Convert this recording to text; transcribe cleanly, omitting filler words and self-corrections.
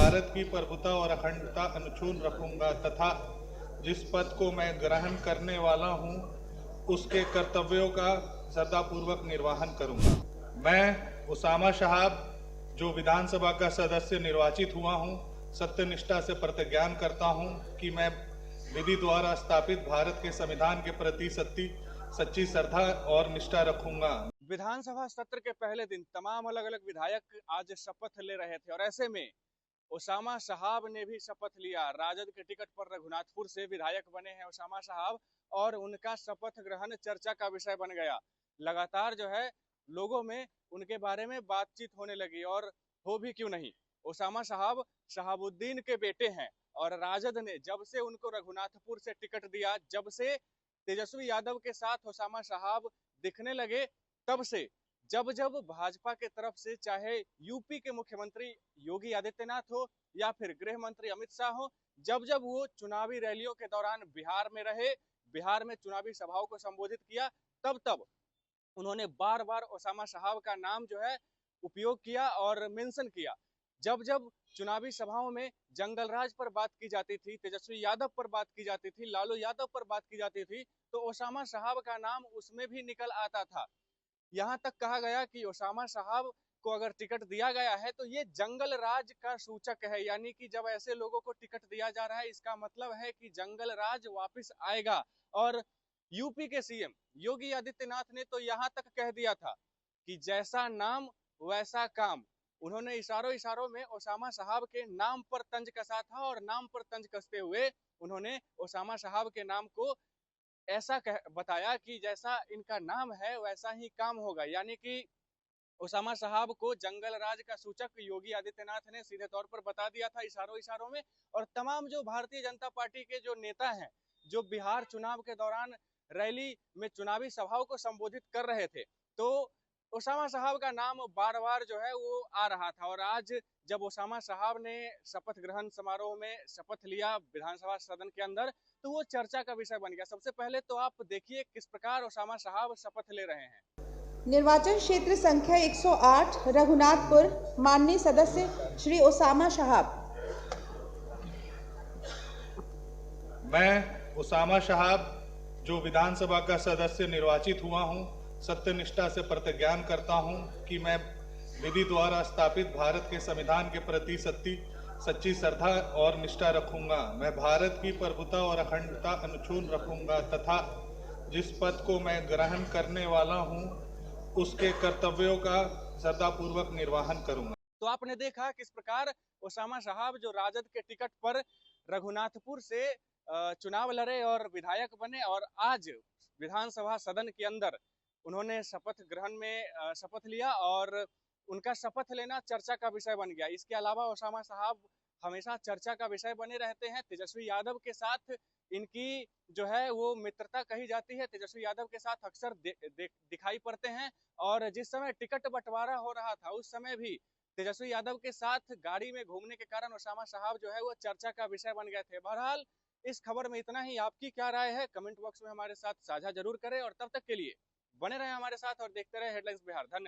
भारत की प्रभुता और अखंडता अनछून रखूंगा तथा जिस पद को मैं ग्रहण करने वाला हूं, उसके कर्तव्यों का श्रद्धापूर्वक निर्वहन करूंगा। मैं उसामा शहाब, जो विधानसभा का सदस्य निर्वाचित हुआ हूं, सत्यनिष्ठा से प्रतिज्ञान करता हूं कि मैं विधि द्वारा स्थापित भारत के संविधान के प्रति सच्ची श्रद्धा और निष्ठा रखूंगा। विधानसभा सत्र के पहले दिन तमाम अलग अलग विधायक आज शपथ ले रहे थे और ऐसे में उसामा शहाब ने भी शपथ लिया। राजद के टिकट पर रघुनाथपुर से विधायक बने हैं उसामा शहाब और उनका शपथ ग्रहण चर्चा का विषय बन गया। लगातार जो है लोगों में उनके बारे में बातचीत होने लगी और हो भी क्यों नहीं। उसामा शहाब शहाबुद्दीन के बेटे हैं और राजद ने जब से उनको रघुनाथपुर से टिकट दिया, जब से तेजस्वी यादव के साथ उसामा शहाब दिखने लगे, तब से जब जब भाजपा के तरफ से चाहे यूपी के मुख्यमंत्री योगी आदित्यनाथ हो या फिर गृह मंत्री अमित शाह हो, जब जब वो चुनावी रैलियों के दौरान बिहार में रहे, बिहार में चुनावी सभाओं को संबोधित किया, तब तब उन्होंने बार बार उसामा शहाब का नाम जो है उपयोग किया और मेंशन किया। जब जब चुनावी सभाओं में जंगल राज पर बात की जाती थी, तेजस्वी यादव पर बात की जाती थी, लालू यादव पर बात की जाती थी, तो उसामा शहाब का नाम उसमें भी निकल आता था। यहाँ तक कहा गया कि उसामा शहाब को अगर टिकट दिया गया है तो ये जंगल राज का सूचक है, यानी कि जब ऐसे लोगों को टिकट दिया जा रहा है इसका मतलब है कि जंगल राज वापस आएगा। और यूपी के सीएम योगी आदित्यनाथ ने तो यहाँ तक कह दिया था कि जैसा नाम वैसा काम। उन्होंने इशारों इशारों में उसामा शहाब के नाम पर तंज कसा था और नाम पर तंज कसते हुए उन्होंने उसामा शहाब के नाम को ऐसा बताया कि जैसा इनका नाम है वैसा ही काम होगा, यानी कि उसामा शहाब को जंगल राज का सूचक योगी आदित्यनाथ ने सीधे तौर पर बता दिया था इशारों इशारों में। और तमाम जो भारतीय जनता पार्टी के जो नेता हैं, जो बिहार चुनाव के दौरान रैली में चुनावी सभाओं को संबोधित कर रहे थे, तो उसामा शहाब का नाम बार बार जो है वो आ रहा था। और आज जब उसामा शहाब ने शपथ ग्रहण समारोह में शपथ लिया विधानसभा सदन के अंदर, तो वो चर्चा का विषय बन गया। सबसे पहले तो आप देखिए किस प्रकार उसामा शहाब शपथ ले रहे हैं। निर्वाचन क्षेत्र संख्या 108 रघुनाथपुर, माननीय सदस्य श्री उसामा शहाब। मैं उसामा शहाब, जो विधानसभा का सदस्य निर्वाचित हुआ हूं, सत्यनिष्ठा से प्रतिज्ञान करता हूं कि मैं विधि द्वारा स्थापित भारत के संविधान के प्रति सच्ची श्रद्धा और निष्ठा रखूंगा। मैं भारत की प्रभुता और अखंडता अनछून रखूंगा तथा जिस पद को मैं ग्रहण करने वाला हूं, उसके कर्तव्यों का श्रद्धापूर्वक निर्वहन करूंगा। तो आपने देखा किस प्रकार उसामा शहाब जो राजद के टिकट पर रघुनाथपुर से चुनाव लड़े और विधायक बने और आज विधानसभा सदन के अंदर उन्होंने शपथ ग्रहण में शपथ लिया और उनका शपथ लेना चर्चा का विषय बन गया। इसके अलावा उसामा शहाब हमेशा चर्चा का विषय बने रहते हैं। तेजस्वी यादव के साथ इनकी जो है वो मित्रता कही जाती है, तेजस्वी यादव के साथ अक्सर दिखाई पड़ते हैं। और जिस समय टिकट बंटवारा हो रहा था उस समय भी तेजस्वी यादव के साथ गाड़ी में घूमने के कारण उसामा शहाब जो है वो चर्चा का विषय बन गए थे। बहरहाल इस खबर में इतना ही। आपकी क्या राय है कमेंट बॉक्स में हमारे साथ साझा जरूर करें और तब तक के लिए बने रहे हमारे साथ और देखते रहे हेडलाइंस बिहार। धन्यवाद।